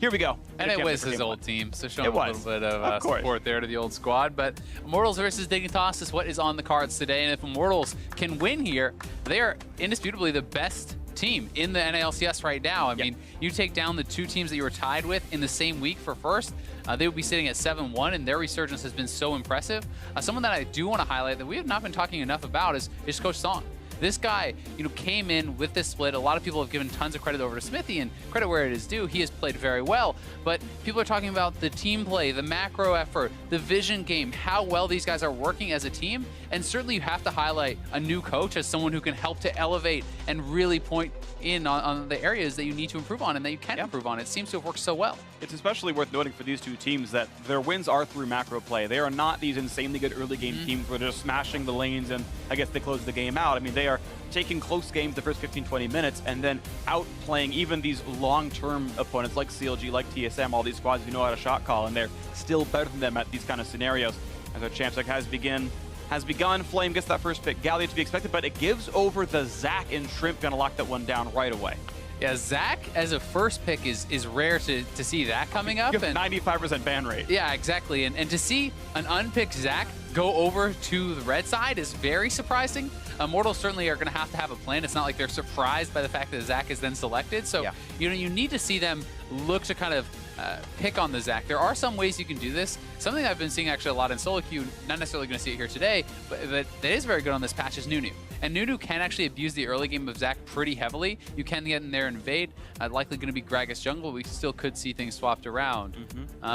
here we go. And it was his old team, so showing a little bit of support there to the old squad. But Immortals versus Dignitas is what is on the cards today. And if Immortals can win here, they are indisputably the best team in the LCS right now. I mean, you take down the two teams that you were tied with in the same week for first, they would be sitting at 7-1, and their resurgence has been so impressive. Someone that I do want to highlight that we have not been talking enough about is Coach Song. This guy, came in with this split. A lot of people have given tons of credit over to Smithy, and credit where it is due. He has played very well, but people are talking about the team play, the macro effort, the vision game, how well these guys are working as a team, and certainly you have to highlight a new coach as someone who can help to elevate and really point in on the areas that you need to improve on and that you can improve on. It seems to have worked so well. It's especially worth noting for these two teams that their wins are through macro play. They are not these insanely good early game teams where they're just smashing the lanes and I guess they close the game out. I mean, they are taking close games the first 15-20 minutes and then outplaying even these long-term opponents like CLG, like TSM, all these squads who know how to shot call, and they're still better than them at these kind of scenarios. As our champ check has begun. Flame gets that first pick. Galio to be expected, but it gives over the Zac, and Shrimp gonna lock that one down right away. Yeah, Zac as a first pick is rare to see that coming up. And 95% ban rate. Yeah, exactly. And to see an unpicked Zac go over to the red side is very surprising. Immortals certainly are going to have a plan. It's not like they're surprised by the fact that Zac is then selected. So, you need to see them look to kind of pick on the Zac. There are some ways you can do this. Something I've been seeing actually a lot in solo queue, not necessarily going to see it here today, but that is very good on this patch is Nunu. And Nunu can actually abuse the early game of Zac pretty heavily. You can get in there and invade. Likely going to be Gragas jungle. We still could see things swapped around.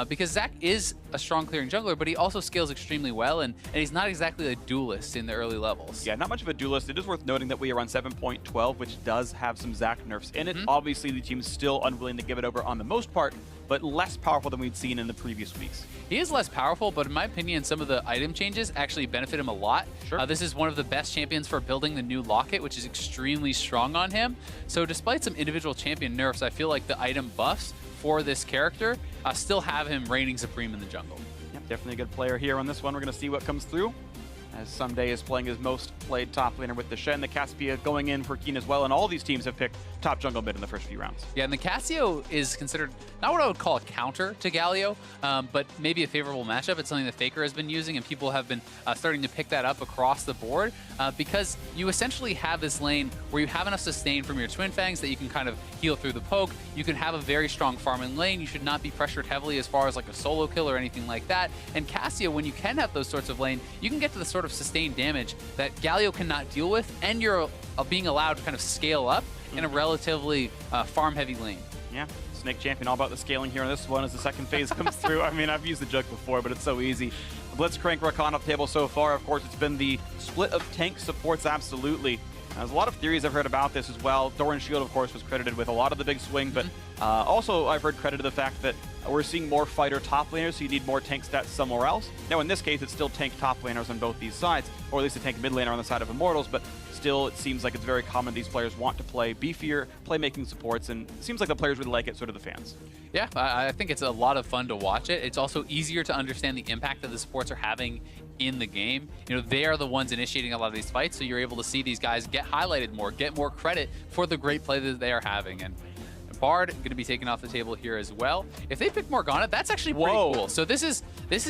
Because Zac is a strong clearing jungler, but he also scales extremely well, and he's not exactly a duelist in the early levels. Yeah, not much of a duelist. It is worth noting that we are on 7.12, which does have some Zac nerfs in it. Obviously, the team's still unwilling to give it over on the most part, but less powerful than we'd seen in the previous weeks. He is less powerful, but in my opinion, some of the item changes actually benefit him a lot. This is one of the best champions for building the new Locket, which is extremely strong on him. So despite some individual champion nerfs, I feel like the item buffs for this character still have him reigning supreme in the jungle. Yep, definitely a good player here on this one. We're going to see what comes through. As Someday is playing his most played top laner with the Shen, the Caspia going in for Keen as well, and all these teams have picked top jungle mid in the first few rounds. Yeah, and the Cassio is considered not what I would call a counter to Galio, but maybe a favorable matchup. It's something that Faker has been using, and people have been starting to pick that up across the board because you essentially have this lane where you have enough sustain from your Twin Fangs that you can kind of heal through the poke. You can have a very strong farming lane. You should not be pressured heavily as far as like a solo kill or anything like that. And Cassio, when you can have those sorts of lane, you can get to the sort of sustained damage that Galio cannot deal with, and you're being allowed to kind of scale up in a relatively farm-heavy lane. Yeah, Snake Champion all about the scaling here on this one as the second phase comes through. I mean, I've used the joke before, but it's so easy. Blitzcrank Rakan up table so far. Of course, it's been the split of tank supports, absolutely. There's a lot of theories I've heard about this as well. Doran Shield, of course, was credited with a lot of the big swing, but also I've heard credit to the fact that we're seeing more fighter top laners, so you need more tank stats somewhere else. Now, in this case, it's still tank top laners on both these sides, or at least a tank mid laner on the side of Immortals, but still, it seems like it's very common these players want to play beefier, playmaking supports, and it seems like the players really like it, so do the fans. Yeah, I think it's a lot of fun to watch it. It's also easier to understand the impact that the supports are having in the game. They are the ones initiating a lot of these fights, so you're able to see these guys get highlighted more, get more credit for the great play that they are having. And Bard going to be taken off the table here as well. If they pick Morgana, that's actually pretty cool. So this is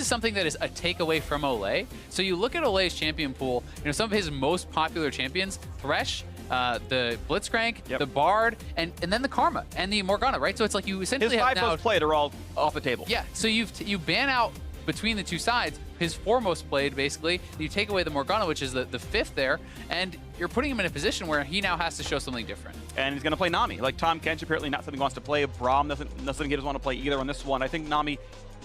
something that is a takeaway from Olay. So you look at Olay's champion pool, some of his most popular champions, Thresh, the Blitzcrank, the Bard, and then the Karma and the Morgana, right? So it's like you essentially his have 5 now most played are all off the table. Yeah, so you ban out between the two sides his 4 most played, basically. You take away the Morgana, which is the 5th there, and you're putting him in a position where he now has to show something different. And he's going to play Nami. Like Tom Kench, apparently not something he wants to play. Braum, nothing he doesn't want to play either on this one. I think Nami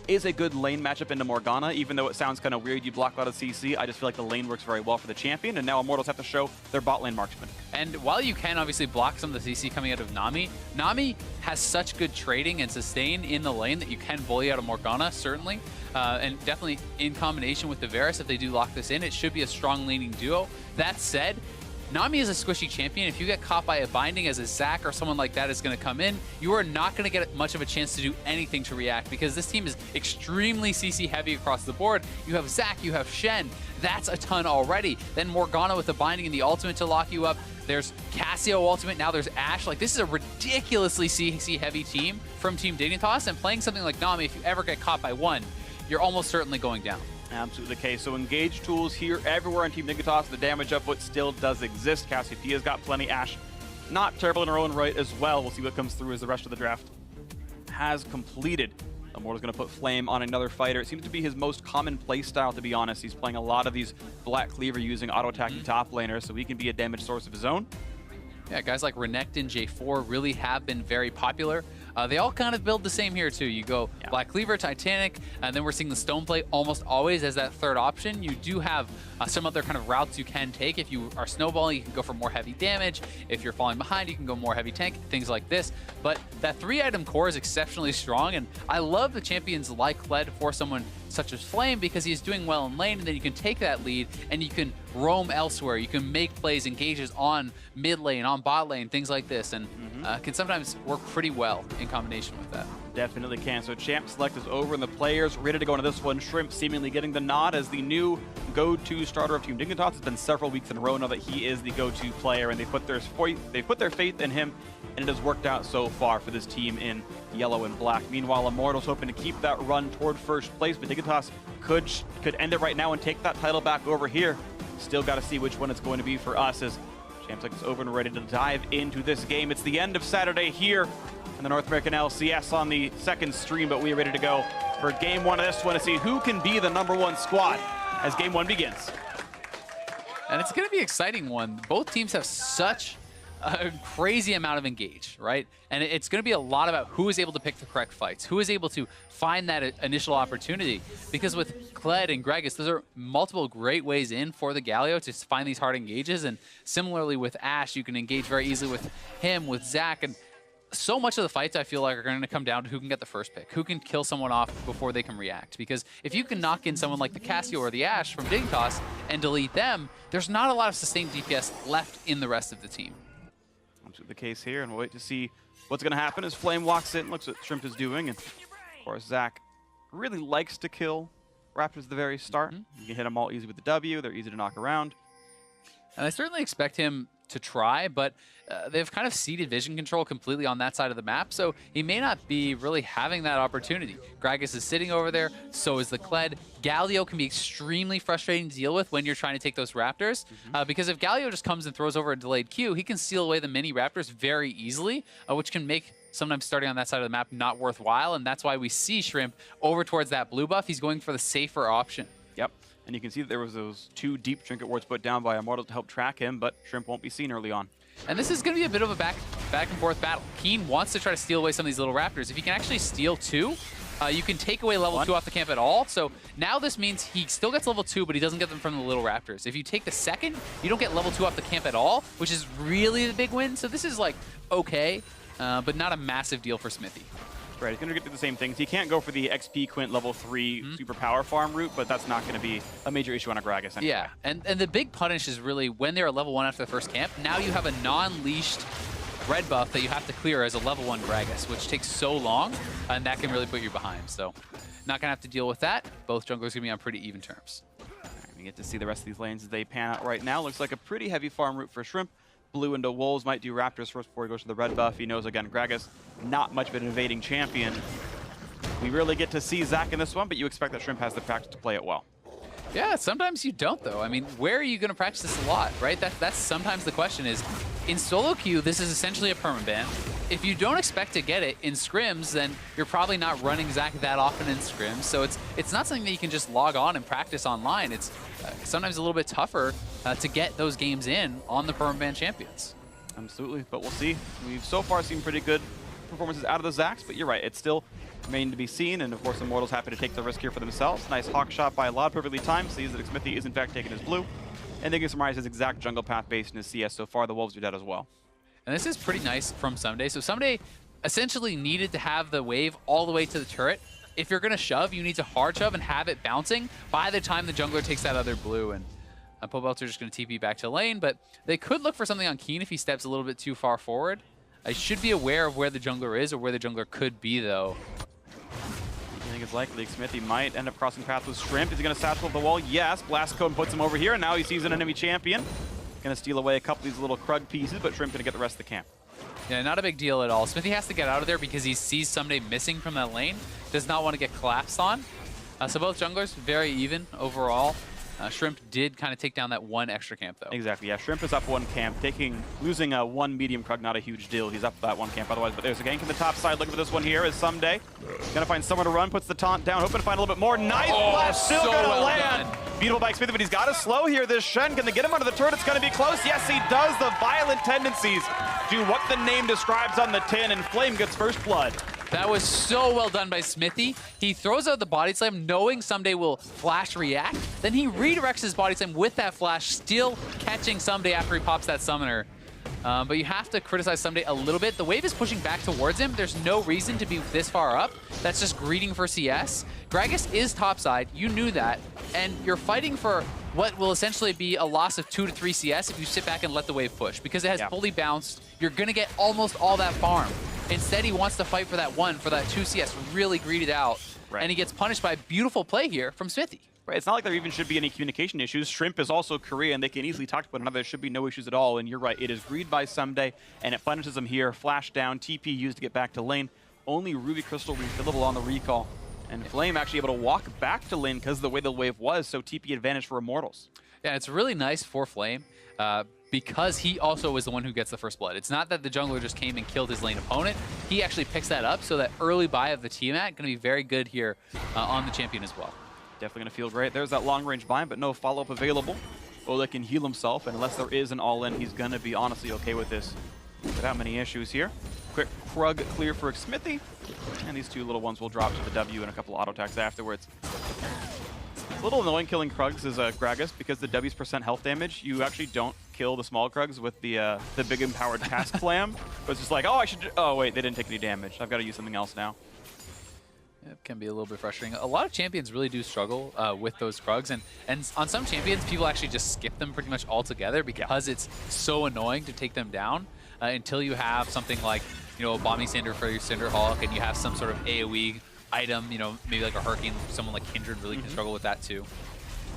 is a good lane matchup into Morgana, even though it sounds kind of weird you block out of CC. I just feel like the lane works very well for the champion, and now Immortals have to show their bot lane marksman. And while you can obviously block some of the CC coming out of Nami, Nami has such good trading and sustain in the lane that you can bully out of Morgana, certainly. And definitely in combination with the Varus, if they do lock this in, it should be a strong laning duo. That said, Nami is a squishy champion. If you get caught by a binding as a Zac or someone like that is going to come in, you are not going to get much of a chance to do anything to react because this team is extremely CC heavy across the board. You have Zac, you have Shen. That's a ton already. Then Morgana with the binding and the ultimate to lock you up. There's Cassio ultimate. Now there's Ashe. Like, this is a ridiculously CC heavy team from Team Dignitas, and playing something like Nami, if you ever get caught by one, you're almost certainly going down. Absolutely the case. So engage tools here everywhere on Team Dignitas. The damage upvote still does exist. Cassiopeia's got plenty. Ashe, not terrible in her own right as well. We'll see what comes through as the rest of the draft has completed. Immortal's going to put Flame on another fighter. It seems to be his most common playstyle, to be honest. He's playing a lot of these Black Cleaver using auto-attacking top laners, so he can be a damage source of his own. Yeah, guys like Renekton, J4 really have been very popular. They all kind of build the same here, too. You go Black Cleaver, Titanic, and then we're seeing the Stoneplate almost always as that third option. You do have some other kind of routes you can take. If you are snowballing, you can go for more heavy damage. If you're falling behind, you can go more heavy tank, things like this. But that 3-item core is exceptionally strong, and I love the champions like Kled for someone such as Flame, because he's doing well in lane, and then you can take that lead and you can roam elsewhere. You can make plays, engages on mid lane, on bot lane, things like this, and can sometimes work pretty well in combination with that. Definitely can. So champ select is over, and the players ready to go into this one. Shrimp seemingly getting the nod as the new go-to starter of Team Dignitas. It's been several weeks in a row now that he is the go-to player, and they put their faith in him, and it has worked out so far for this team in yellow and black. Meanwhile, Immortals hoping to keep that run toward first place, but Dignitas could end it right now and take that title back over here. Still got to see which one it's going to be for us as champ select is over and ready to dive into this game. It's the end of Saturday here in the North American LCS on the second stream, but we are ready to go for game one of this one to see who can be the #1 squad as game one begins. And it's going to be an exciting one. Both teams have such a crazy amount of engage, right? And it's going to be a lot about who is able to pick the correct fights, who is able to find that initial opportunity. Because with Kled and Gragas, those are multiple great ways in for the Galio to find these hard engages. And similarly with Ashe, you can engage very easily with him, with Zach, and so much of the fights, I feel like, are going to come down to who can get the first pick, who can kill someone off before they can react. Because if you can knock in someone like the Cassio or the Ashe from Dignitas and delete them, there's not a lot of sustained DPS left in the rest of the team. That's the case here, and we'll wait to see what's going to happen as Flame walks in, looks at what Shrimp is doing, and of course Zach really likes to kill Raptors at the very start. You can hit them all easy with the W, they're easy to knock around. And I certainly expect him to try, but they've kind of ceded vision control completely on that side of the map, so he may not be really having that opportunity. Gragas is sitting over there, so is the Kled. Galio can be extremely frustrating to deal with when you're trying to take those Raptors, because if Galio just comes and throws over a delayed Q, he can steal away the mini Raptors very easily, which can make sometimes starting on that side of the map not worthwhile, and that's why we see Shrimp over towards that blue buff. He's going for the safer option. Yep. And you can see that there was those 2 deep trinket wards put down by Immortals to help track him, but Shrimp won't be seen early on. And this is going to be a bit of a back and forth battle. Keen wants to try to steal away some of these little Raptors. If he can actually steal 2, you can take away level 2 off the camp at all. So now this means he still gets level 2, but he doesn't get them from the little Raptors. If you take the second, you don't get level 2 off the camp at all, which is really the big win. So this is like okay, but not a massive deal for Smithy. Right, he's going to get through the same things. He can't go for the XP Quint level 3 super power farm route, but that's not going to be a major issue on a Gragas anyway. Yeah, and the big punish is really when they're at level 1 after the first camp, now you have a non-leashed red buff that you have to clear as a level 1 Gragas, which takes so long, and that can really put you behind. So not going to have to deal with that. Both junglers going to be on pretty even terms. Right, we get to see the rest of these lanes as they pan out right now. Looks like a pretty heavy farm route for Shrimp. Blue into Wolves, might do Raptors first before he goes to the red buff. He knows, again, Gragas, not much of an invading champion. We really get to see Zach in this one, but you expect that Shrimp has the practice to play it well. Yeah, sometimes you don't, though. I mean, where are you going to practice this a lot, right? That's sometimes the question is, in solo queue, this is essentially a permaban. If you don't expect to get it in scrims, then you're probably not running Zach that often in scrims. So it's not something that you can just log on and practice online. It's sometimes a little bit tougher to get those games in on the permaban champions. Absolutely, but we'll see. We've so far seen pretty good performances out of the Zacs, but you're right, it's still remains to be seen, and of course Immortals happy to take the risk here for themselves. Nice hawk shot by Lod, perfectly timed, sees that Smithy is in fact taking his blue, and they can summarize his exact jungle path based in his CS. So far the Wolves are dead as well. And this is pretty nice from Someday. So Someday essentially needed to have the wave all the way to the turret. If you're going to shove, you need to hard shove and have it bouncing by the time the jungler takes that other blue. And Pobelts are just going to TP back to lane, but they could look for something on Keen if he steps a little bit too far forward. I should be aware of where the jungler is or where the jungler could be, though. I think it's likely Smithy might end up crossing paths with Shrimp. Is he going to satchel the wall? Yes. Blast Cone puts him over here, and now he sees an enemy champion. Gonna steal away a couple of these little Krug pieces, but Shrimp gonna get the rest of the camp. Yeah, not a big deal at all. Smithy has to get out of there because he sees Someday missing from that lane. Does not want to get collapsed on. So both junglers, very even overall. Shrimp did kind of take down that one extra camp, though. Exactly, yeah. Shrimp is up one camp, losing one medium Krug, not a huge deal. He's up that one camp otherwise, but there's a gank in the top side. Look at this one here is Someday. Gonna find somewhere to run, puts the taunt down, hoping to find a little bit more. Nice flash, still so gonna well land. done. Beautiful by Smithy, but he's got to slow here. This Shen, can they get him under the turret? It's gonna be close. Yes, he does. The violent tendencies do what the name describes on the tin, and Flame gets first blood. That was so well done by Smithy. He throws out the body slam knowing Someday will flash react. Then he redirects his body slam with that flash, still catching Someday after he pops that summoner. But you have to criticize Someday a little bit. The wave is pushing back towards him. There's no reason to be this far up. That's just greeting for CS. Gragas is topside. You knew that. And you're fighting for what will essentially be a loss of 2 to 3 CS if you sit back and let the wave push. Because it has fully bounced, you're going to get almost all that farm. Instead, he wants to fight for that 1, for that 2 CS, really greeted out. Right. And he gets punished by a beautiful play here from Smithy. Right, it's not like there even should be any communication issues. Shrimp is also Korean. They can easily talk to one another. There should be no issues at all. And you're right, it is greed by Someday, and it punishes him here. Flash down, TP used to get back to lane. Only Ruby Crystal refillable on the recall. And Flame actually able to walk back to lane because of the way the wave was, so TP advantage for Immortals. Yeah, it's really nice for Flame because he also was the one who gets the first blood. It's not that the jungler just came and killed his lane opponent. He actually picks that up, so that early buy of the Tiamat going to be very good here on the champion as well. Definitely going to feel great. There's that long-range bind, but no follow-up available. Ola can heal himself, and unless there is an all-in, he's going to be honestly okay with this without many issues here. Quick Krug clear for Smithy, and these two little ones will drop to the W and a couple auto attacks afterwards. It's a little annoying killing Krugs as Gragas because the W's % health damage, you actually don't kill the small Krugs with the big empowered cast flam. But it's just like, oh, oh wait, they didn't take any damage. I've got to use something else now. It can be a little bit frustrating. A lot of champions really do struggle with those Krugs, and on some champions, people actually just skip them pretty much altogether because it's so annoying to take them down until you have something like, you know, a Bombing Cinder for your Cinderhawk, and you have some sort of AoE item, you know, maybe like a Hurricane, someone like Kindred really can struggle with that too.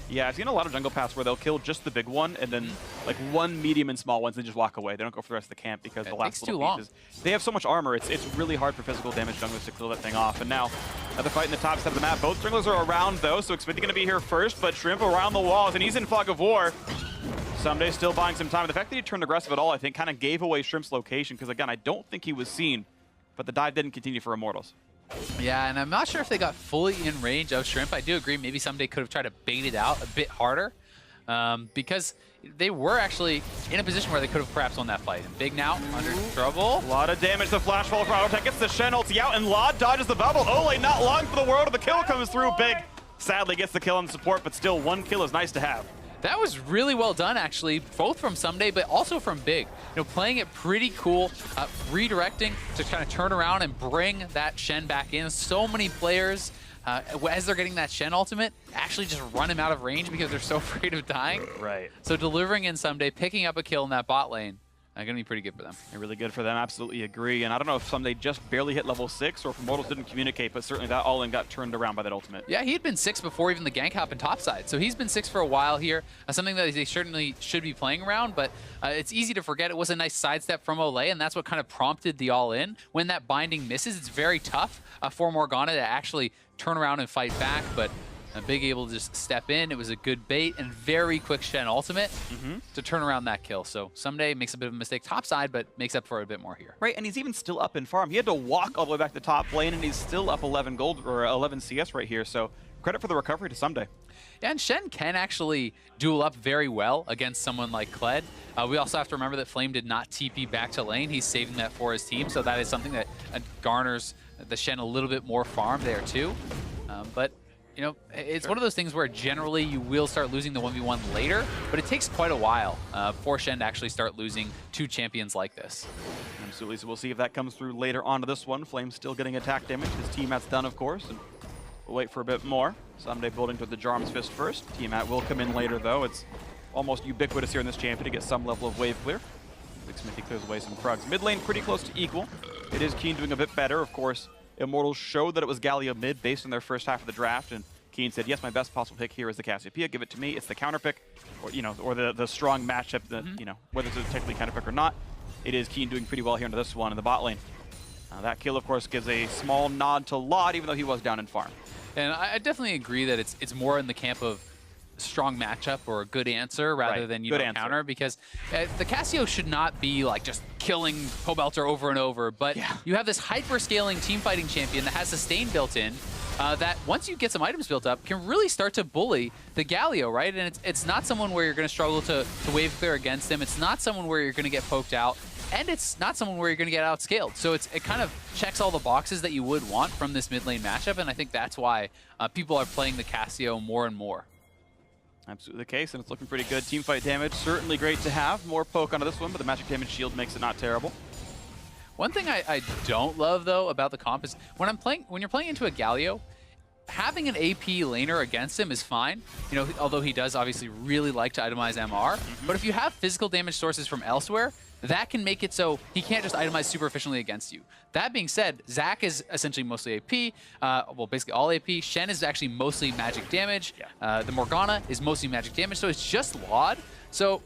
Yeah, I've seen a lot of jungle paths where they'll kill just the big one and then like one medium and small ones and just walk away. They don't go for the rest of the camp because the last little pieces. They have so much armor, it's really hard for physical damage junglers to kill that thing off. And now, another fight in the top side of the map. Both junglers are around though, so Smithy going to be here first, but Shrimp around the walls, and he's in Fog of War. Someday still buying some time. The fact that he turned aggressive at all, I think, kind of gave away Shrimp's location because, again, I don't think he was seen, but the dive didn't continue for Immortals. Yeah, and I'm not sure if they got fully in range of Shrimp. I do agree maybe Someday could have tried to bait it out a bit harder because they were actually in a position where they could have perhaps won that fight. And Big now under trouble. A lot of damage. The flash fall for Autotech gets the Shen ulti out, and Law dodges the bubble. Ole, not long for the world. The kill comes through. Big sadly gets the kill on support, but still one kill is nice to have. That was really well done, actually, both from Someday, but also from Big. You know, playing it pretty cool, redirecting to kind of turn around and bring that Shen back in. So many players, as they're getting that Shen ultimate, actually just run him out of range because they're so afraid of dying. Right. So delivering in Someday, picking up a kill in that bot lane, going to be pretty good for them. Really good for them, absolutely agree. And I don't know if Someday just barely hit level 6 or if Immortals didn't communicate, but certainly that all-in got turned around by that ultimate. Yeah, he had been 6 before even the gank happened topside. So he's been 6 for a while here, something that they certainly should be playing around, but it's easy to forget. It was a nice sidestep from Ole, and that's what kind of prompted the all-in. When that binding misses, it's very tough for Morgana to actually turn around and fight back, but Big able to just step in. It was a good bait and very quick Shen ultimate to turn around that kill. So Someday makes a bit of a mistake topside, but makes up for it a bit more here. Right, and he's even still up in farm. He had to walk all the way back to top lane, and he's still up 11 gold or 11 CS right here. So credit for the recovery to Someday. Yeah, and Shen can actually duel up very well against someone like Kled. We also have to remember that Flame did not TP back to lane. He's saving that for his team, so that is something that garners the Shen a little bit more farm there too. But you know, it's one of those things where generally you will start losing the 1v1 later, but it takes quite a while for Shen to actually start losing to champions like this. Absolutely, so we'll see if that comes through later onto this one. Flame's still getting attack damage. His Tiamat's done, of course, and we'll wait for a bit more. Someday building to the Jarm's Fist first. Tiamat will come in later, though. It's almost ubiquitous here in this champion to get some level of wave clear. Big Smithy clears away some Krugs. Mid lane pretty close to equal. It is Keen doing a bit better, of course. Immortals showed that it was Galio mid based on their first half of the draft, and Keen said, yes, my best possible pick here is the Cassiopeia. Give it to me. It's the counter pick, or or the strong matchup that whether it's a technically counter pick or not. It is Keen doing pretty well here into this one in the bot lane. That kill, of course, gives a small nod to Lod, even though he was down in farm. And I definitely agree that it's more in the camp of strong matchup or a good answer rather than counter, because the Cassio should not be like just killing Pobelter over and over, but you have this hyper scaling team fighting champion that has sustain built in that once you get some items built up can really start to bully the Galio, right? And it's not someone where you're going to struggle to wave clear against him. It's not someone where you're going to get poked out, and it's not someone where you're going to get outscaled. So it kind of checks all the boxes that you would want from this mid lane matchup, and I think that's why people are playing the Cassio more and more. Absolutely the case, and it's looking pretty good. Teamfight damage, certainly great to have. More poke onto this one, but the magic damage shield makes it not terrible. One thing I don't love, though, about the comp is when you're playing into a Galio, having an AP laner against him is fine. Although he does obviously really like to itemize MR. But if you have physical damage sources from elsewhere, that can make it so he can't just itemize super efficiently against you. That being said, Zac is essentially mostly AP, well, basically all AP. Shen is actually mostly magic damage. The Morgana is mostly magic damage, so it's just Laud. So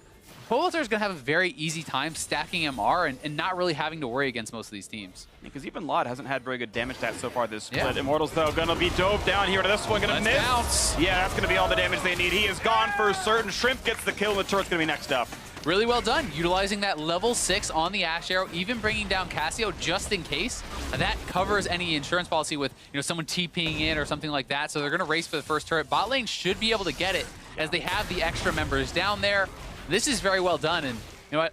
Pobelter is going to have a very easy time stacking MR and not really having to worry against most of these teams. Because even Laud hasn't had very good damage stats so far this split. Immortals, though, going to be dove down here to this one. Going to miss. Bounce. Yeah, that's going to be all the damage they need. He is gone for certain. Shrimp gets the kill, and the turret's going to be next up. Really well done, utilizing that level 6 on the Ash Arrow, even bringing down Cassio just in case. That covers any insurance policy with someone TPing in or something like that, so they're going to race for the first turret. Bot lane should be able to get it as they have the extra members down there. This is very well done, and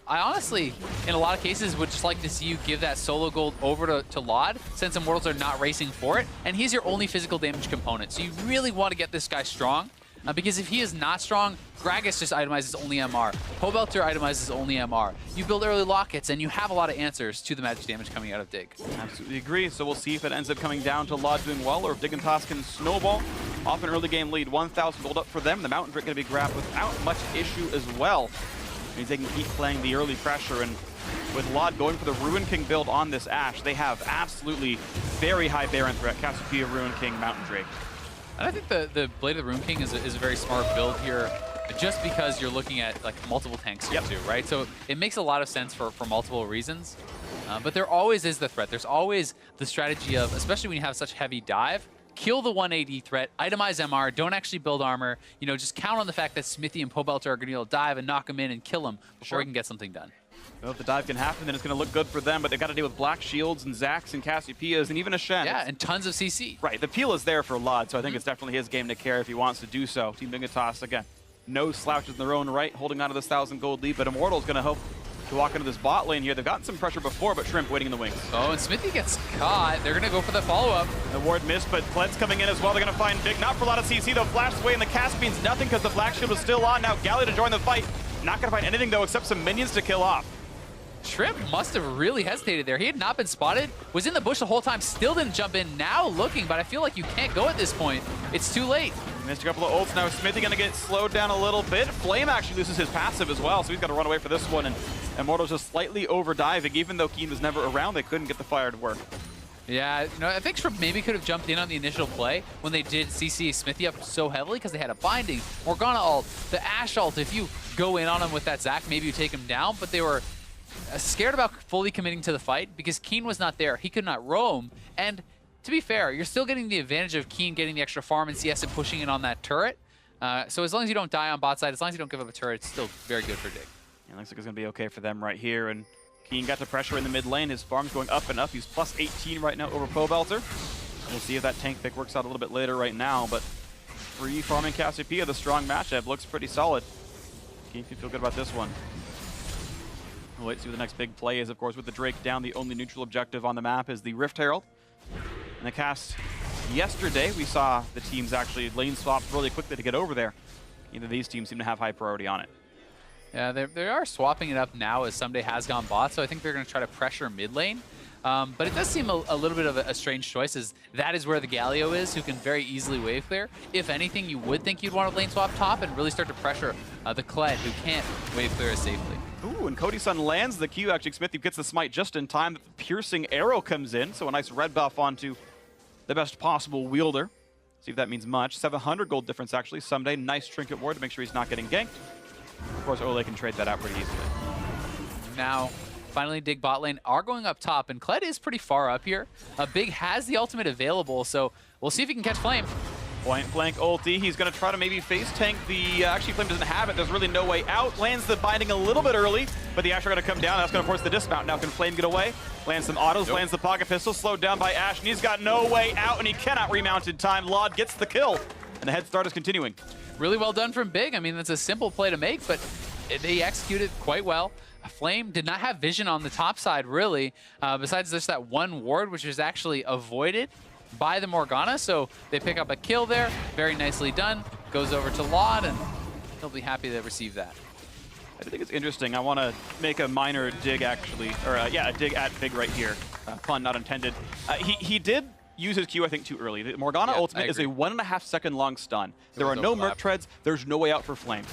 I honestly, in a lot of cases, would just like to see you give that solo gold over to Laud, since Immortals are not racing for it, and he's your only physical damage component. So you really want to get this guy strong, because if he is not strong, Gragas just itemizes only MR. Pobelter itemizes only MR. You build early lockets, and you have a lot of answers to the magic damage coming out of Dig. Absolutely agree. So we'll see if it ends up coming down to Laud doing well, or if Dignitas can snowball off an early game lead. 1,000 gold up for them. The Mountain Drake going to be grabbed without much issue as well. It means they can keep playing the early pressure, and with Laud going for the Ruin King build on this Ashe, they have absolutely very high Baron threat. Cassiopeia, Ruin King, Mountain Drake. And I think the Blade of the Ruin King is a very smart build here, just because you're looking at like multiple tanks here too, right? So it makes a lot of sense for multiple reasons. But there always is the threat. There's always the strategy of, especially when you have such heavy dive, kill the 180 threat, itemize MR, don't actually build armor. Just count on the fact that Smithy and Pobelter are going to be able to dive and knock him in and kill him before he can get something done. Well, if the dive can happen, then it's going to look good for them, but they've got to deal with Black Shields and Zacs and Cassiopeias and even a Shen. Yeah, and tons of CC. Right, the peel is there for Laud, so I think it's definitely his game to carry if he wants to do so. Team Dignitas, again, no slouches in their own right, holding on to this 1,000 gold lead, but Immortals going to hope to walk into this bot lane here. They've gotten some pressure before, but Shrimp waiting in the wings. Oh, and Smithy gets caught. They're going to go for the follow-up. The ward missed, but Pled's coming in as well. They're going to find Big, not for a lot of CC, though. Flashed away, and the cast means nothing because the Black Shield was still on. Now Galio to join the fight. Not going to find anything, though, except some minions to kill off. Shrimp must have really hesitated there. He had not been spotted, was in the bush the whole time, still didn't jump in, now looking, but I feel like you can't go at this point. It's too late. Missed a couple of ults. Now Smithy going to get slowed down a little bit. Flame actually loses his passive as well, so he's got to run away for this one, and Immortals just slightly over-diving. Even though Keen was never around, they couldn't get the fire to work. Yeah, I think Shrimp maybe could have jumped in on the initial play when they did CC Smithy up so heavily because they had a binding. Morgana ult, the Ashe ult, if you go in on him with that Zac, maybe you take him down, but they were scared about fully committing to the fight because Keen was not there. He could not roam, and to be fair, you're still getting the advantage of Keen getting the extra farm and CS and pushing in on that turret. So as long as you don't die on bot side, as long as you don't give up a turret, it's still very good for Dig. Yeah, looks like it's going to be okay for them right here, and Keen got to pressure in the mid lane. His farm's going up and up. He's plus 18 right now over Pobelter. We'll see if that tank pick works out a little bit later right now, but free farming Cassiopeia, the strong matchup, looks pretty solid. Keen can feel good about this one. We'll wait to see what the next big play is, of course, with the Drake down. The only neutral objective on the map is the Rift Herald. In the cast yesterday, we saw the teams actually lane swap really quickly to get over there. Either of these teams seem to have high priority on it. Yeah, they are swapping it up now as Someday has gone bot, so I think they're going to try to pressure mid lane. But it does seem a little bit of a strange choice, as that is where the Galio is, who can very easily wave clear. If anything, you would think you'd want to lane swap top and really start to pressure the Kled, who can't wave clear as safely. Ooh, and Cody Sun lands the Q. Actually, Smithy gets the smite just in time. The piercing arrow comes in, so a nice red buff onto the best possible wielder. See if that means much. 700 gold difference, actually. Someday, nice trinket ward to make sure he's not getting ganked. Of course, Ole can trade that out pretty easily. Now, finally, Dig bot lane are going up top, and Kled is pretty far up here. Big has the ultimate available, so we'll see if he can catch Flame. Point blank ulti. He's going to try to maybe face tank the... actually, Flame doesn't have it. There's really no way out. Lands the binding a little bit early, but the Ashe are going to come down. That's going to force the dismount. Now can Flame get away? Lands some autos, lands the pocket pistol, slowed down by Ashe, and he's got no way out, and he cannot remount in time. Laud gets the kill, and the head start is continuing. Really well done from Big. I mean, that's a simple play to make, but they executed quite well. Flame did not have vision on the top side, really, besides just that one ward, which was actually avoided by the Morgana, so they pick up a kill there. Very nicely done. Goes over to Laud, and he'll be happy to receive that. I think it's interesting. I want to make a minor dig, actually, or a dig at Big right here. Pun not intended. He did use his Q, I think, too early. The Morgana ultimate is a 1.5 second long stun. There are no Merc treads. There's no way out for Flame.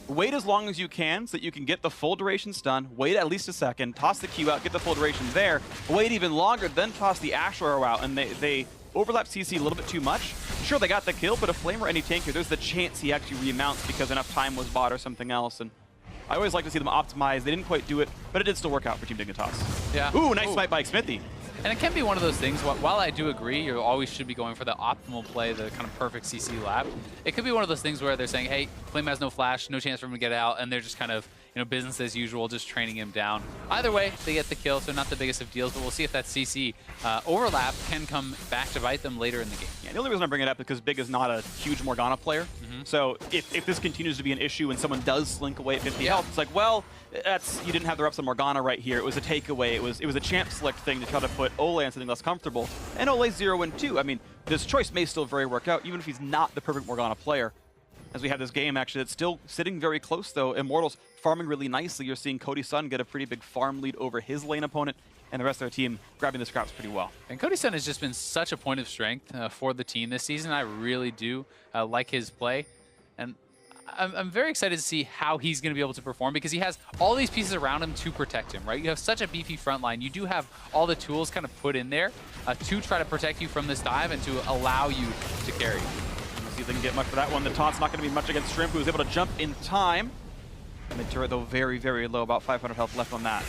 Wait as long as you can so that you can get the full duration stun, wait at least a second, toss the Q out, get the full duration there, wait even longer, then toss the Ashe arrow out, and they overlap CC a little bit too much. Sure, they got the kill, but if Flame or any tank here, there's the chance he actually remounts because enough time was bought or something else. And I always like to see them optimize. They didn't quite do it, but it did still work out for Team Dignitas. Yeah. Ooh, nice smite by Smithy. And it can be one of those things, while I do agree, you always should be going for the optimal play, the kind of perfect CC lap. It could be one of those things where they're saying, hey, Flame has no flash, no chance for him to get out, and they're just kind of, business as usual, just training him down. Either way, they get the kill, so not the biggest of deals, but we'll see if that CC overlap can come back to bite them later in the game. Yeah, the only reason I bring it up is because Big is not a huge Morgana player. So if this continues to be an issue and someone does slink away at 50 health, it's like, well, you didn't have the reps on Morgana right here. It was a takeaway. It was a champ select thing to try to put Ole on something less comfortable. And Ole's 0-2. I mean, this choice may still very work out, even if he's not the perfect Morgana player. As we have this game, actually, that's still sitting very close, though. Immortals farming really nicely. You're seeing Cody Sun get a pretty big farm lead over his lane opponent, and the rest of their team grabbing the scraps pretty well. And Cody Sun has just been such a point of strength for the team this season. I really do like his play. And I'm very excited to see how he's going to be able to perform because he has all these pieces around him to protect him, right? You have such a beefy front line. You do have all the tools kind of put in there to try to protect you from this dive and to allow you to carry. We'll see if they can get much for that one. The taunt's not going to be much against Shrimp, who was able to jump in time. And the turret, though, very, very low, about 500 health left on that.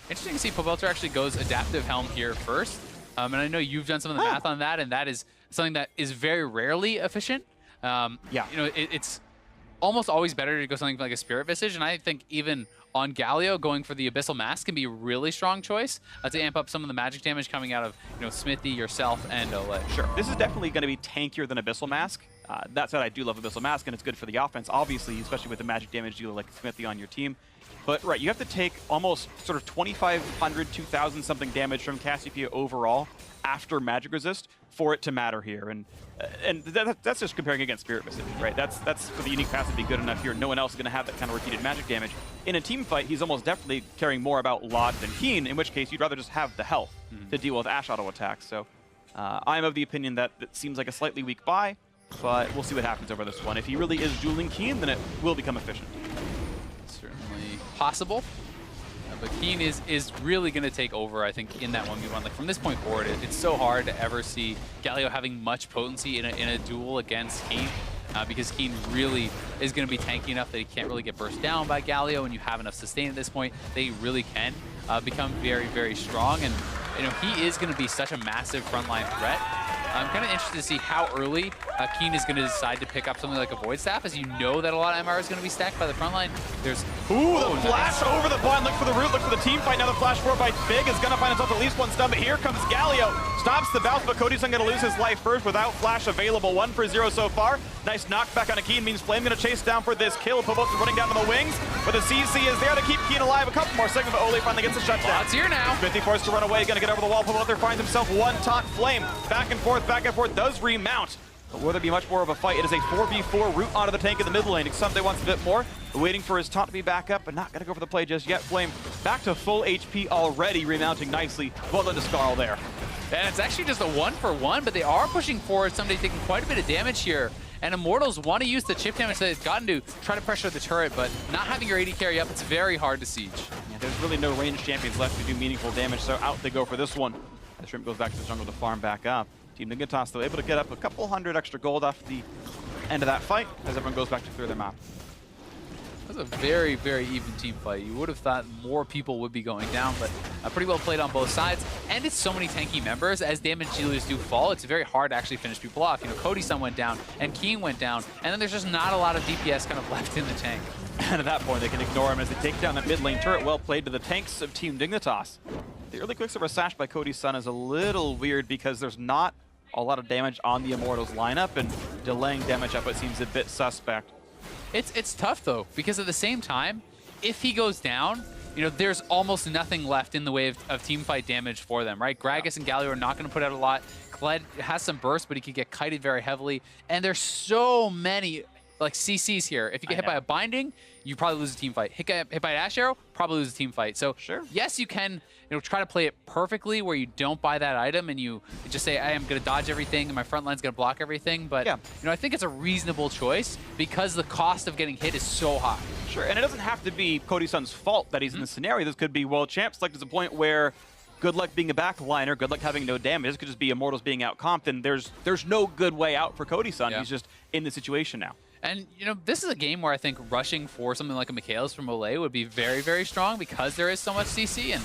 Interesting to see Pobelter actually goes Adaptive Helm here first. And I know you've done some of the math on that, and that is something that is very rarely efficient. It's almost always better to go something like a Spirit Visage, and I think even on Galio, going for the Abyssal Mask can be a really strong choice to amp up some of the magic damage coming out of Smithy, yourself, and Ole. Sure, this is definitely going to be tankier than Abyssal Mask. That said, I do love Abyssal Mask, and it's good for the offense, obviously, especially with the magic damage dealer like Smithy on your team. But right, you have to take almost sort of 2,500, 2,000 something damage from Cassiopeia overall after magic resist for it to matter here. And that's just comparing against Spirit Visage, right? That's for the unique passive to be good enough here. No one else is going to have that kind of repeated magic damage. In a team fight, he's almost definitely caring more about Laud than Keen, in which case you'd rather just have the health to deal with Ashe auto attacks. So I'm of the opinion that it seems like a slightly weak buy, but we'll see what happens over this one. If he really is dueling Keen, then it will become efficient. Certainly possible. But Keen is really going to take over, I think, in that 1v1. Like, from this point forward, it's so hard to ever see Galio having much potency in a duel against Keen, because Keen really is going to be tanky enough that he can't really get burst down by Galio, and you have enough sustain at this point that he really can become very, very strong. And he is going to be such a massive frontline threat. I'm kind of interested to see how early Keen is going to decide to pick up something like a Void Staff, as you know that a lot of MR is going to be stacked by the front line. There's the flash over the button. Look for the root, look for the team fight. Now the flash forward by Big is going to find himself at least one stun, but here comes Galio. Stops the bounce, but Cody's going to lose his life first without flash available. 1 for 0 so far. Nice knockback on a Keen means Flame going to chase down for this kill. Pobelter running down to the wings, but the CC is there to keep Keen alive. A couple more seconds, but Ole finally gets a shutdown. It's here now. Smithy forced to run away, going to get over the wall. Pobelter finds himself one taunt. Flame back and forth, does remount. But will there be much more of a fight? It is a 4v4 root onto the tank in the mid lane. Someday wants a bit more, waiting for his taunt to be back up, but not going to go for the play just yet. Flame back to full HP already, remounting nicely. Well done to Skarl there. And it's actually just a 1-for-1, but they are pushing forward. Someday taking quite a bit of damage here. And Immortals want to use the chip damage that they've gotten to try to pressure the turret, but not having your AD carry up, it's very hard to siege. Yeah, there's really no ranged champions left to do meaningful damage, so out they go for this one. The Shrimp goes back to the jungle to farm back up. Team Dignitas, though, able to get up a couple hundred extra gold off the end of that fight as everyone goes back to clear their map. That was a very, very even team fight. You would have thought more people would be going down, but pretty well played on both sides. And it's so many tanky members. As damage dealers do fall, it's very hard to actually finish people off. You know, Cody's son went down, and Keen went down, and then there's just not a lot of DPS kind of left in the tank. And at that point, they can ignore him as they take down that mid lane turret. Well played to the tanks of Team Dignitas. The early Quicksilver Sash by Cody's son is a little weird because there's not a lot of damage on the Immortals lineup, and delaying damage up it seems a bit suspect. It's tough, though, because at the same time, if he goes down, you know, there's almost nothing left in the way of teamfight damage for them, right? Gragas and Galio are not going to put out a lot. Kled has some burst, but he could get kited very heavily. And there's so many, like, CCs here. If you get hit by a binding, you probably lose a team fight. Hit by an Ash Arrow, probably lose a team fight. So, sure, yes, you can, you know, try to play it perfectly where you don't buy that item and you just say, I am going to dodge everything and my front line's going to block everything. But, you know, I think it's a reasonable choice because the cost of getting hit is so high. Sure, and it doesn't have to be Cody's son's fault that he's in this scenario. This could be, well, Champ Select is a point where good luck being a backliner, good luck having no damage. This could just be Immortals being out-comped, and there's no good way out for Cody's son. He's just in the situation now. And, you know, this is a game where I think rushing for something like a Michaelis from Olay would be very, very strong because there is so much CC, and,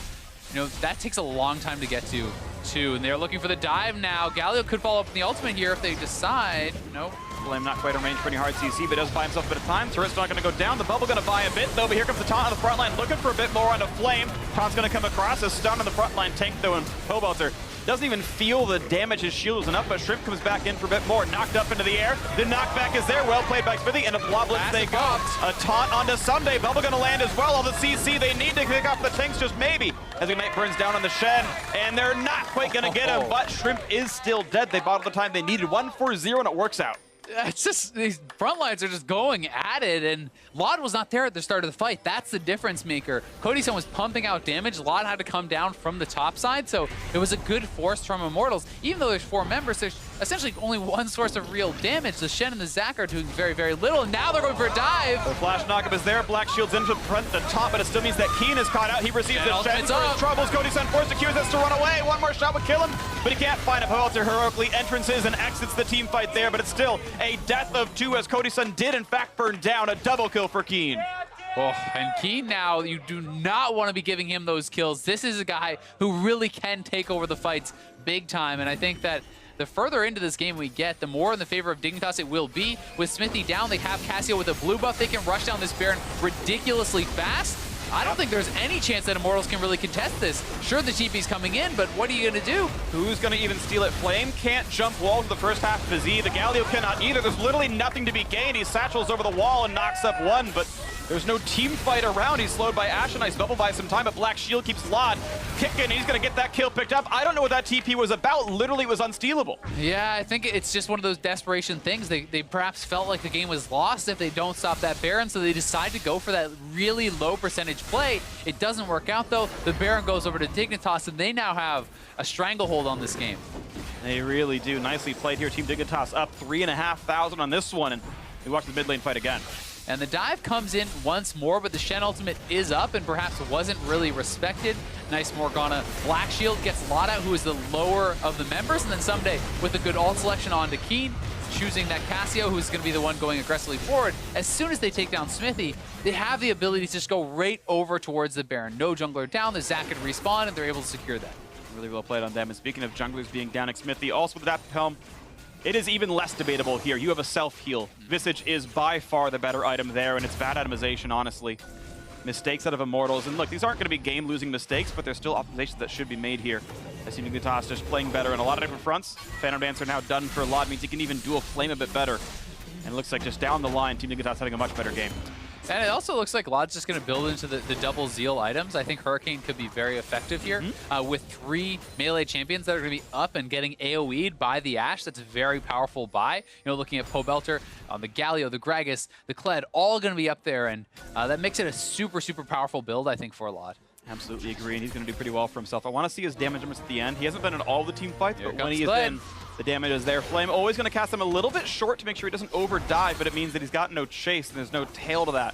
you know, that takes a long time to get to, too. And they're looking for the dive now. Galio could follow up in the ultimate here if they decide. No. Flame not quite in range for any hard CC, but does buy himself a bit of time. Turret's not going to go down. The bubble going to buy a bit, though, but here comes the taunt on the front line, looking for a bit more on the Flame. Taunt's going to come across. A stun on the front line tank, though, and Pobelter doesn't even feel the damage. His shield was enough, but Shrimp comes back in for a bit more. Knocked up into the air. The knockback is there. Well played by Smithy, and a Bloblets they go. A taunt onto Sunday. Bubble going to land as well. All the CC they need to pick off the tanks, just maybe. As Ignite burns down on the Shen, and they're not quite going to get him, but Shrimp is still dead. They bought the time they needed. 1-4-0, and it works out. It's just, these front lines are just going at it, and Laud was not there at the start of the fight. That's the difference maker. Cody's son was pumping out damage. Laud had to come down from the top side, so it was a good force from Immortals. Even though there's 4 members, there's essentially only one source of real damage. The Shen and the Zac are doing very, very little, and now they're going for a dive. The flash knockup is there. Black Shield's in front, the top, but it still means that Keen is caught out. He receives the Shen for his troubles. Cody's son forced to Q this to run away. One more shot would kill him, but he can't find it. Pobelter heroically entrances and exits the team fight there, but it's still a death of 2 as Cody's son did in fact burn down. A double kill for Keen. Oh, and Keen now, you do not want to be giving him those kills. This is a guy who really can take over the fights big time, and I think that the further into this game we get, the more in the favor of Dignitas it will be. With Smithy down, they have Cassio with a blue buff. They can rush down this Baron ridiculously fast. I don't think there's any chance that Immortals can really contest this. Sure, the TP's coming in, but what are you going to do? Who's going to even steal it? Flame can't jump walls the first half of his E. The Galio cannot either. There's literally nothing to be gained. He satchels over the wall and knocks up one, but there's no team fight around. He's slowed by Ash and Ice Bubble by some time, but Black Shield keeps Laud kicking. He's going to get that kill picked up. I don't know what that TP was about. Literally, it was unstealable. Yeah, I think it's just one of those desperation things. They perhaps felt like the game was lost if they don't stop that Baron, so they decide to go for that really low percentage play. It doesn't work out, though. The Baron goes over to Dignitas, and they now have a stranglehold on this game. They really do. Nicely played here. Team Dignitas up 3,500 on this one, and we watch the mid lane fight again. And the dive comes in once more, but the Shen ultimate is up and perhaps wasn't really respected. Nice Morgana. Black Shield gets Lada, who is the lower of the members, and then Someday with a good ult selection onto Keen, choosing that Cassio, who's going to be the one going aggressively forward. As soon as they take down Smithy, they have the ability to just go right over towards the Baron. No jungler down, the Zac can respawn, and they're able to secure that. Really well played on them. And speaking of junglers being down, Smithy also with Adaptive Helm, it is even less debatable here. You have a self-heal. Visage is by far the better item there, and it's bad itemization, honestly. Mistakes out of Immortals. And look, these aren't going to be game-losing mistakes, but there's still optimizations that should be made here. I see Dignitas just playing better in a lot of different fronts. Phantom Dancer now done for Laud, means he can even dual Flame a bit better. And it looks like just down the line, Team Dignitas having a much better game. And it also looks like Laud's just going to build into the double Zeal items. I think Hurricane could be very effective here. With 3 melee champions that are going to be up and getting AoE'd by the Ashe. That's a very powerful buy. You know, looking at Pobelter, the Galio, the Gragas, the Kled, all going to be up there. And that makes it a super, super powerful build, I think, for Laud. Absolutely agree, and he's going to do pretty well for himself. I want to see his damage numbers at the end. He hasn't been in all the team fights, but when he is in, the damage is there. Flame always going to cast him a little bit short to make sure he doesn't over-dive, but it means that he's got no chase, and there's no tail to that.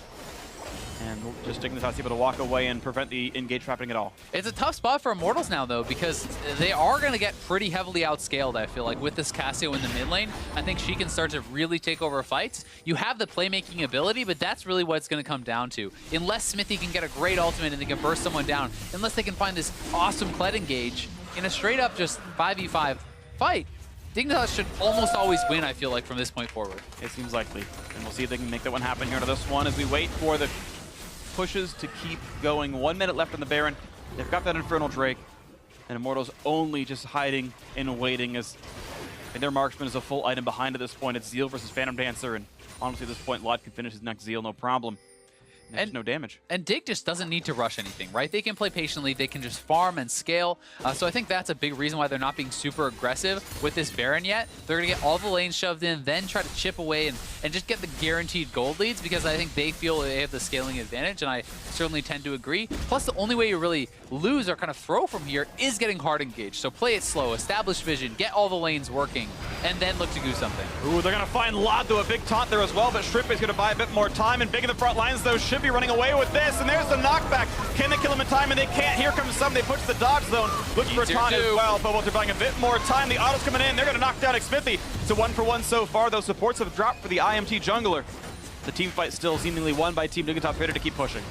And just Dignitas able to walk away and prevent the engage happening at all. It's a tough spot for Immortals now, though, because they are going to get pretty heavily outscaled, I feel like, with this Cassio in the mid lane. I think she can start to really take over fights. You have the playmaking ability, but that's really what it's going to come down to. Unless Smithy can get a great ultimate and they can burst someone down, unless they can find this awesome Kled engage in a straight-up just 5v5 fight, Dignitas should almost always win, I feel like, from this point forward. It seems likely. And we'll see if they can make that one happen here to this one as we wait for the pushes to keep going. 1 minute left on the Baron. They've got that Infernal Drake. And Immortals only just hiding and waiting as their marksman is a full item behind at this point. It's Zeal versus Phantom Dancer. And honestly, at this point, Lot can finish his next Zeal, no problem. And no damage. And Dig just doesn't need to rush anything, right? They can play patiently. They can just farm and scale. So I think that's a big reason why they're not being super aggressive with this Baron yet. They're going to get all the lanes shoved in, then try to chip away and just get the guaranteed gold leads because I think they feel they have the scaling advantage, and I certainly tend to agree. Plus, the only way you really lose or kind of throw from here is getting hard engaged. So play it slow, establish vision, get all the lanes working, and then look to do something. Ooh, they're going to find Lod through a big taunt there as well, but Shrimp is going to buy a bit more time, and Big in the front lines, though, should be running away with this, and there's the knockback. Can they kill him in time? And they can't. Here comes some. They push the dodge zone. Looking for a taunt as well, but they're buying a bit more time. The auto's coming in. They're going to knock down Xmithy. It's a 1-for-1 so far, though supports have dropped for the IMT jungler. The team fight still seemingly won by Team Dignitas, ready to keep pushing.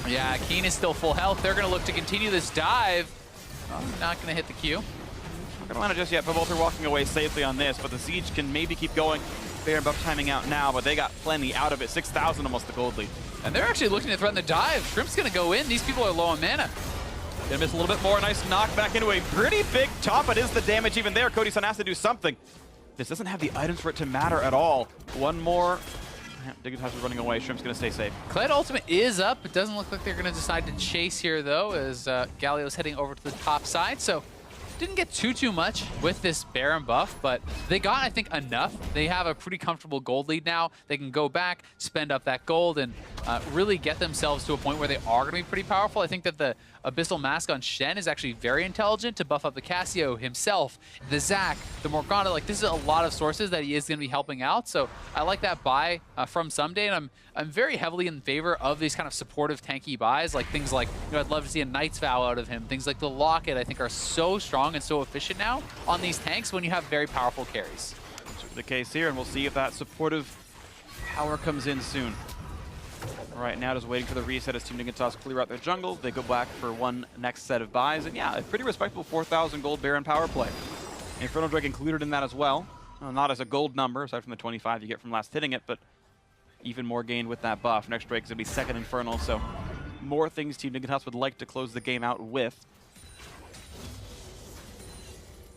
Yeah, Keen is still full health. They're going to look to continue this dive. Oh, not going to hit the Q. Not going to land it just yet, but both are walking away safely on this, but the Siege can maybe keep going. Baron buff timing out now, but they got plenty out of it. 6,000 almost the gold lead. And they're actually looking to threaten the dive. Shrimp's going to go in. These people are low on mana. Gonna miss a little bit more. Nice knockback into a pretty big top, but is the damage even there? Cody-san has to do something. This doesn't have the items for it to matter at all. One more. Dignitas is running away. Shrimp's going to stay safe. Kled ultimate is up. It doesn't look like they're going to decide to chase here, though, as Galio's heading over to the top side. So didn't get too much with this Baron buff, but they got, I think, enough. They have a pretty comfortable gold lead now. They can go back, spend up that gold, and really get themselves to a point where they are going to be pretty powerful. I think that the Abyssal Mask on Shen is actually very intelligent to buff up the Cassio himself, the Zac, the Morgana. Like, this is a lot of sources that he is going to be helping out. So I like that buy from Someday, and I'm very heavily in favor of these kind of supportive tanky buys, like things like, you know, I'd love to see a Knight's Vow out of him. Things like the Locket, I think, are so strong and so efficient now on these tanks when you have very powerful carries. That's the case here, and we'll see if that supportive power comes in soon. Right now, just waiting for the reset as Team Dignitas clear out their jungle. They go back for one next set of buys, and yeah, a pretty respectable 4,000 gold Baron power play. Infernal Drake included in that as well. Not as a gold number, aside from the 25 you get from last hitting it, but even more gained with that buff. Next Drake's gonna be second Infernal, so more things Team Dignitas would like to close the game out with.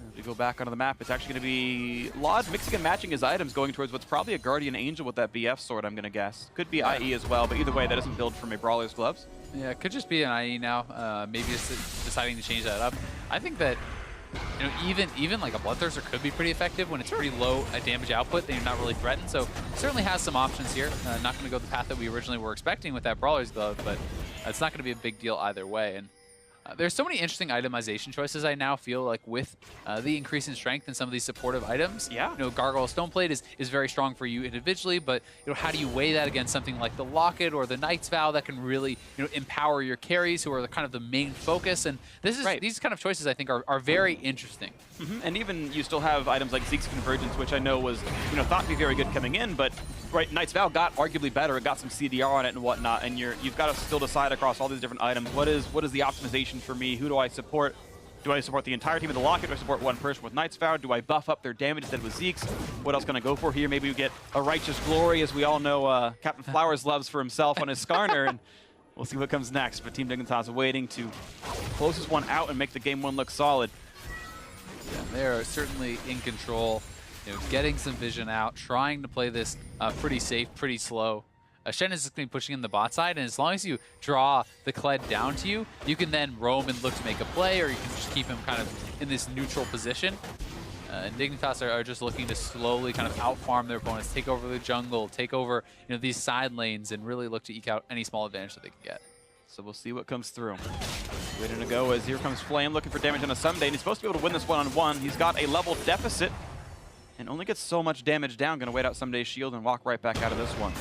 As we go back onto the map, it's actually going to be Lod mixing and matching his items, going towards what's probably a Guardian Angel with that BF sword, I'm going to guess. Could be IE as well, but either way, that doesn't build from a Brawler's Gloves. Yeah, it could just be an IE now. Maybe just deciding to change that up. I think that, you know, even like a Bloodthirster could be pretty effective when it's pretty low damage output, then you're not really threatened. So certainly has some options here. Not going to go the path that we originally were expecting with that Brawler's Glove, but it's not going to be a big deal either way. And there's so many interesting itemization choices I now feel like with the increase in strength and some of these supportive items. Yeah. You know, Gargoyle Stoneplate is very strong for you individually, but you know, how do you weigh that against something like the Locket or the Knight's Vow that can really, you know, empower your carries who are the kind of the main focus? And this is these kind of choices I think are very interesting. And even you still have items like Zeke's Convergence, which I know was, you know, thought to be very good coming in, but Knight's Vow got arguably better. It got some CDR on it and whatnot, and you've got to still decide across all these different items, what is the optimization for me? Who do I support? Do I support the entire team of the Locket? Do I support one person with Knight's Vow? Do I buff up their damage instead with Zeke's? What else can I go for here? Maybe we get a Righteous Glory, as we all know Captain Flowers loves for himself on his Skarner, and we'll see what comes next. But Team Dignitas waiting to close this one out and make the game one look solid. Yeah, they're certainly in control. You know, getting some vision out, trying to play this pretty safe, pretty slow. Shen is just going to be pushing in the bot side, and as long as you draw the Kled down to you, you can then roam and look to make a play, or you can just keep him kind of in this neutral position. And Dignitas are just looking to slowly kind of out-farm their opponents, take over the jungle, take over, you know, these side lanes, and really look to eke out any small advantage that they can get. So we'll see what comes through. Waiting to go as here comes Flame, looking for damage on a Someday, and he's supposed to be able to win this one-on-one. He's got a level deficit and only gets so much damage down. Going to wait out Someday's shield and walk right back out of this one.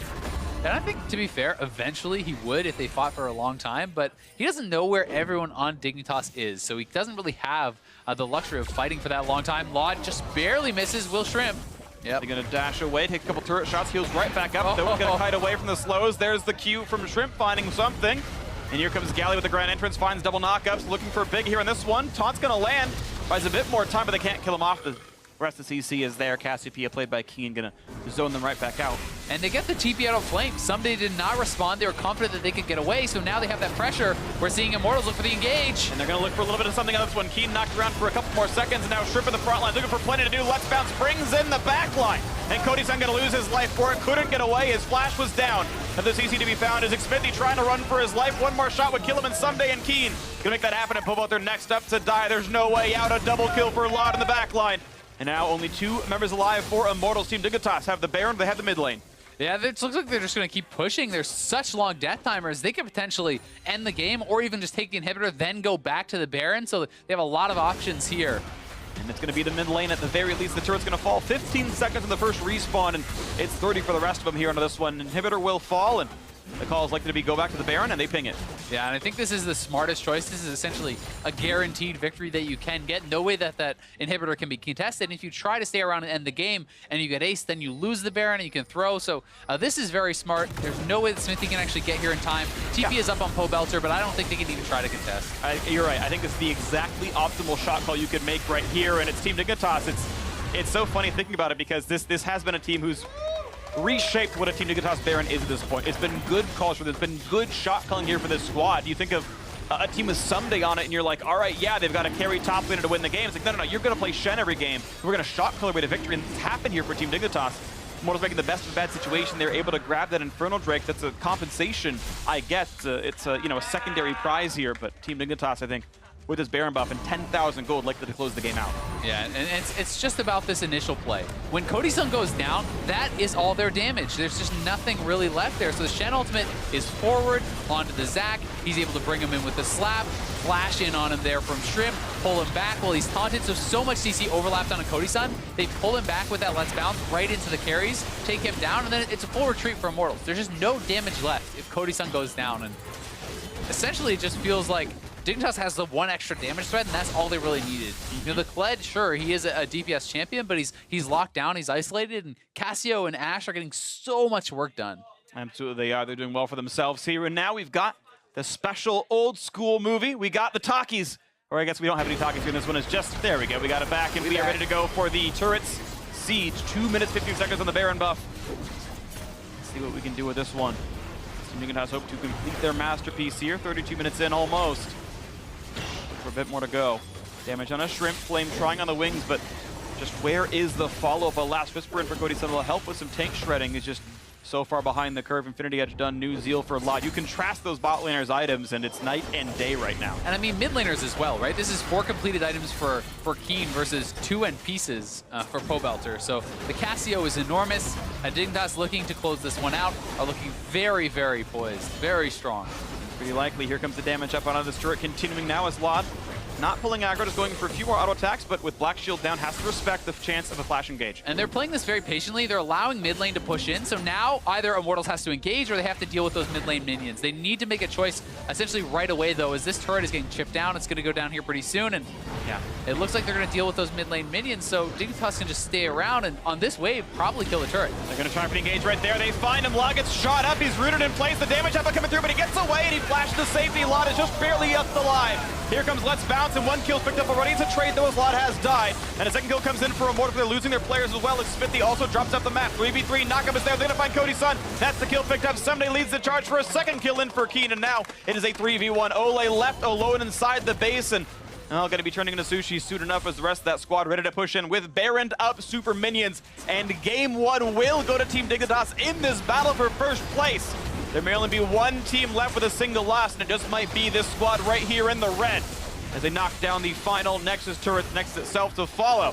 And I think, to be fair, eventually he would if they fought for a long time, but he doesn't know where everyone on Dignitas is, so he doesn't really have the luxury of fighting for that long time. Laud just barely misses Will Shrimp. Yep. They're going to dash away, take a couple turret shots, heals right back up. They're going to kite away from the slows. There's the Q from Shrimp finding something. And here comes Galley with the grand entrance, finds double knockups, looking for a big here in this one. Taunt's going to land, buys a bit more time, but they can't kill him off. The rest of CC is there. Cassiopeia, played by Keen, going to zone them right back out. And they get the TP out of Flame. Somebody did not respond. They were confident that they could get away, so now they have that pressure. We're seeing Immortals look for the engage. And they're going to look for a little bit of something on this one. Keen knocked around for a couple more seconds, and now Shrimp in the front line, looking for plenty to do. Let's Bounce brings in the back line. And Cody-san going to lose his life for it. Couldn't get away. His flash was down. And the CC to be found is Xfinity trying to run for his life. One more shot would kill him, and Someday and Keen going to make that happen and Povo out there next up to die. There's no way out. A double kill for Laud in the back line. And now only 2 members alive for Immortals. Team Dignitas have the Baron, they have the mid lane. Yeah, it looks like they're just going to keep pushing. There's such long death timers. They could potentially end the game or even just take the inhibitor, then go back to the Baron. So they have a lot of options here. And it's going to be the mid lane at the very least. The turret's going to fall 15 seconds in the first respawn, and it's 30 for the rest of them here into this one. Inhibitor will fall, and the call is likely to be go back to the Baron, and they ping it. Yeah, and I think this is the smartest choice. This is essentially a guaranteed victory that you can get. No way that that inhibitor can be contested. And if you try to stay around and end the game and you get ace, then you lose the Baron and you can throw. So this is very smart. There's no way that Smithy can actually get here in time. TP is up on Pobelter, but I don't think they can even try to contest. You're right. I think it's the exactly optimal shot call you could make right here, and it's Team Dignitas. It's so funny thinking about it because this has been a team who's reshaped what a Team Dignitas Baron is at this point. It's been good calls for this, been good shot calling here for this squad. You think of a team with Someday on it and you're like, all right, yeah, they've got to carry top laner to win the game. It's like, no, you're going to play Shen every game. We're going to shot call our way to victory, and it's happened here for Team Dignitas. Immortals making the best of a bad situation. They're able to grab that Infernal Drake. That's a compensation, I guess. It's a, you know, a secondary prize here, but Team Dignitas, I think, with his Baron buff and 10,000 gold, likely to close the game out. Yeah, and it's just about this initial play. When Cody-san goes down, that is all their damage. There's just nothing really left there. So the Shen ultimate is forward onto the Zac. He's able to bring him in with the slap, flash in on him there from Shrimp, pull him back while he's taunted. So much CC overlapped on a Cody-san. They pull him back with that Let's Bounce right into the carries, take him down, and then it's a full retreat for Immortals. There's just no damage left if Cody-san goes down. And essentially it just feels like Dignitas has the one extra damage threat, and that's all they really needed. You know, the Kled, sure, he is a DPS champion, but he's locked down, he's isolated, and Cassio and Ashe are getting so much work done. Absolutely they are. They're doing well for themselves here. And now we've got the special old school movie. We got the talkies. Or I guess we don't have any talkies here. This one is just, there we go. We got it back, and we are ready to go for the turrets. Siege, 2 minutes, 15 seconds on the Baron buff. Let's see what we can do with this one. Team Dignitas hope to complete their masterpiece here. 32 minutes in almost. For a bit more to go. Damage on a Shrimp, Flame trying on the wings, but just where is the follow-up? A last Whisper in for Cody-san will help with some tank shredding. Is just so far behind the curve. Infinity Edge done, new Zeal for Laud. You contrast those bot laners' items, and it's night and day right now. And I mean, mid laners as well, right? This is 4 completed items for Keen versus 2 end pieces for Pobelter. So the Cassio is enormous. Dignitas looking to close this one out, are looking very, very poised, very strong. Pretty likely. Here comes the damage up on this turret, continuing now as Laud not pulling aggro, just going for a few more auto attacks, but with Black Shield down, has to respect the chance of a flash engage. And they're playing this very patiently. They're allowing mid lane to push in, so now either Immortals has to engage or they have to deal with those mid lane minions. They need to make a choice essentially right away, though, as this turret is getting chipped down. It's going to go down here pretty soon, and yeah, it looks like they're going to deal with those mid lane minions, so Dignitas can just stay around and on this wave probably kill the turret. They're going to try and engage right there. They find him. Laud gets shot up. He's rooted in place. The damage up coming through, but he gets away and he flashes to safety. Laud is just barely up alive. Here comes Let's Bounce, and 1 kill picked up already. It's a trade, though, as Laud has died. And a second kill comes in for Immortals. They're losing their players as well. Xfinity also drops up the map. 3v3, knockup is there. They're going to find Cody-san. That's the kill picked up. Someday leads the charge for a second kill in for Keen, and now it is a 3v1. Ole left alone inside the base, and going to be turning into sushi soon enough as the rest of that squad ready to push in with Baron up super minions. And game 1 will go to Team Dignitas in this battle for first place. There may only be one team left with a single loss, and it just might be this squad right here in the red as they knock down the final Nexus turret next itself to follow.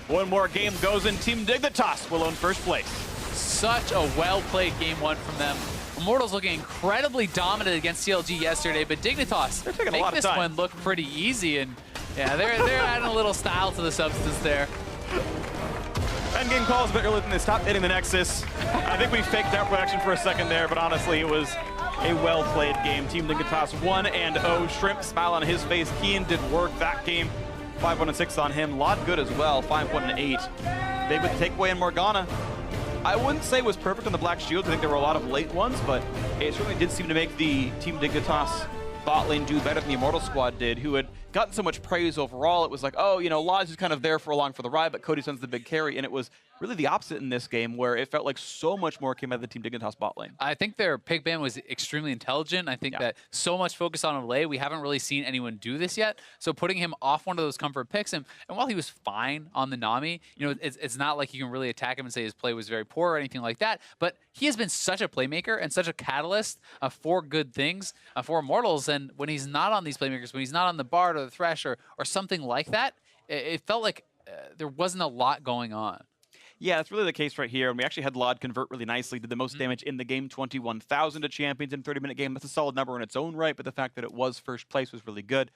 One more game goes and Team Dignitas will own first place. Such a well-played game 1 from them. Immortals looking incredibly dominant against CLG yesterday, but Dignitas make this one look pretty easy, and yeah, they're adding a little style to the substance there. mind game calls a bit earlier than they stopped hitting the Nexus. I think we faked out production for a second there, but honestly, it was a well-played game. Team Dignitas 1-0. Shrimp smile on his face. Keen did work that game. 5-1-6 on him. Lod good as well. 5-1-8. Big with the takeaway in Morgana. I wouldn't say it was perfect on the Black Shields. I think there were a lot of late ones, but it certainly did seem to make the Team Dignitas bot lane do better than the Immortals squad did, who had gotten so much praise overall. It was like, oh, you know, Lod's just kind of there for along for the ride, but Cody Sun's the big carry, and it was really the opposite in this game, where it felt like so much more came out of the Team Dignitas bot lane. I think their pick ban was extremely intelligent. I think that so much focus on Olay, we haven't really seen anyone do this yet. So putting him off one of those comfort picks, and while he was fine on the Nami, you know, it's not like you can really attack him and say his play was very poor or anything like that, but he has been such a playmaker and such a catalyst for good things for Immortals, and when he's not on these playmakers, when he's not on the Bard or the Thresh or something like that, it felt like there wasn't a lot going on. Yeah, that's really the case right here. And we actually had Lod convert really nicely, did the most damage in the game, 21,000 to champions in a 30-minute game. That's a solid number in its own right, but the fact that it was first place was really good.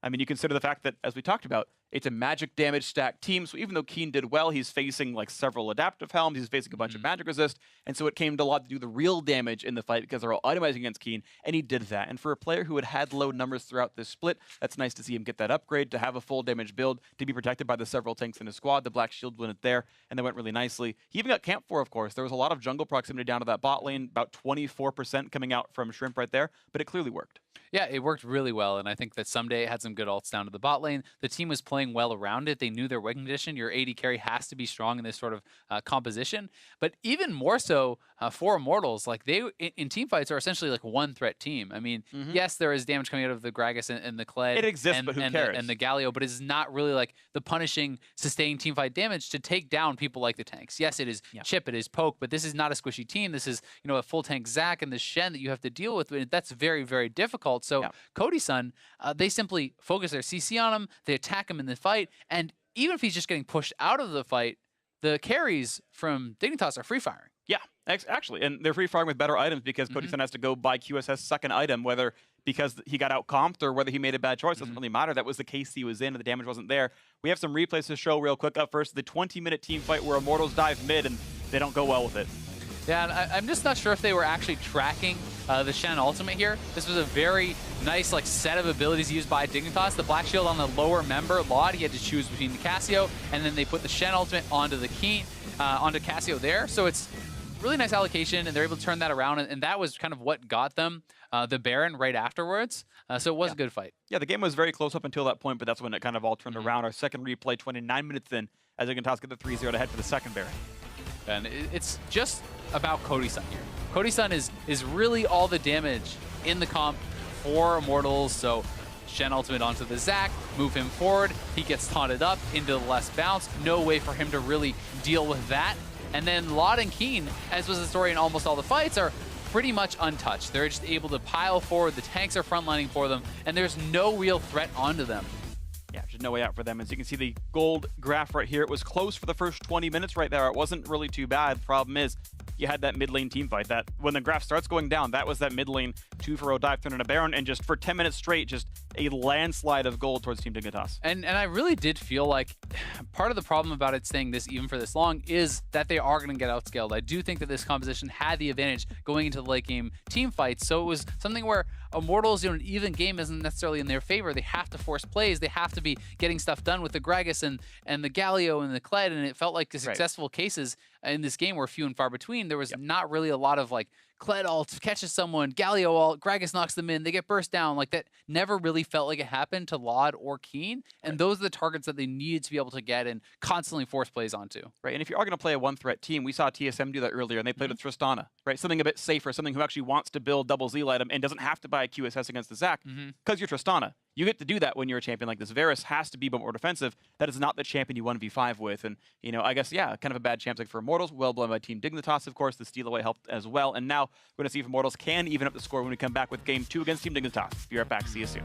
I mean, you consider the fact that, as we talked about, it's a magic damage stack team, so even though Keen did well, he's facing like several adaptive helms, he's facing a bunch of magic resist, and so it came to Lod to do the real damage in the fight because they're all itemizing against Keen, and he did that. And for a player who had low numbers throughout this split, that's nice to see him get that upgrade, to have a full damage build, to be protected by the several tanks in his squad. The Black Shield went there, and they went really nicely. He even got camped for, of course. There was a lot of jungle proximity down to that bot lane, about 24% coming out from Shrimp right there, but it clearly worked. Yeah, it worked really well, and I think that Someday had some good ults down to the bot lane. The team was playing well around it. They knew their win condition. Your AD carry has to be strong in this sort of composition, but even more so for Immortals, like they in team fights are essentially like one threat team. I mean, yes, there is damage coming out of the Gragas and the Kled. It exists, but who cares? And the Galio, but it's not really like the punishing, sustained team fight damage to take down people like the tanks. Yes, it is Chip, it is Poke, but this is not a squishy team. This is, you know, a full tank Zac and the Shen that you have to deal with. That's very, very difficult. So Cody Sun, they simply focus their CC on him, they attack him in the fight, and even if he's just getting pushed out of the fight, the carries from Dignitas are free firing. Yeah, actually, and they're free firing with better items because Cody Sun has to go buy QSS second item, whether because he got out comped or whether he made a bad choice. Doesn't really matter. That was the case he was in, and the damage wasn't there. We have some replays to show real quick. Up first, the 20-minute team fight where Immortals dive mid, and they don't go well with it. Yeah, and I'm just not sure if they were actually tracking the Shen ultimate here. This was a very nice like set of abilities used by Dignitas. The Black Shield on the lower member, Lod, he had to choose between the Cassio, and then they put the Shen ultimate onto the Keen, onto Cassio there. So it's really nice allocation, and they're able to turn that around, and that was kind of what got them the Baron right afterwards. So it was a good fight. Yeah, the game was very close up until that point, but that's when it kind of all turned around. Our second replay, 29 minutes in, as Dignitas get the 3-0 to head for the second Baron. And it's just about Cody Sun here. Cody Sun is really all the damage in the comp for Immortals. So Shen ultimate onto the Zac, move him forward. He gets taunted up into the less bounce. No way for him to really deal with that. And then Lod and Keen, as was the story in almost all the fights, are pretty much untouched. They're just able to pile forward. The tanks are frontlining for them, and there's no real threat onto them. Yeah, there's no way out for them. As you can see the gold graph right here, it was close for the first 20 minutes right there. It wasn't really too bad. The problem is you had that mid lane team fight. That when the graph starts going down, that was that mid lane 2-for-0 dive turn in a Baron, and just for 10 minutes straight, just a landslide of gold towards Team Dignitas. And I really did feel like part of the problem about it staying this even for this long is that they are going to get outscaled. I do think that this composition had the advantage going into the late game team fights, so it was something where Immortals, you know, an even game isn't necessarily in their favor. They have to force plays. They have to be getting stuff done with the Gragas and the Galio and the Kled, and it felt like the successful cases in this game were few and far between. There was not really a lot of like Kled ult catches someone, Galio ult, Gragas knocks them in, they get burst down. Like that never really felt like it happened to Lod or Keen, and those are the targets that they needed to be able to get and constantly force plays onto. Right, and if you are going to play a one-threat team, we saw TSM do that earlier, and they played with Tristana, right? Something a bit safer, something who actually wants to build double Z item and doesn't have to buy a QSS against the Zac because you're Tristana. You get to do that when you're a champion like this. Varus has to be more defensive. That is not the champion you 1v5 with. And, you know, I guess, yeah, kind of a bad champ like for Immortals. Well blown by Team Dignitas, of course. The steal away helped as well. And now we're going to see if Immortals can even up the score when we come back with Game 2 against Team Dignitas. Be right back. See you soon.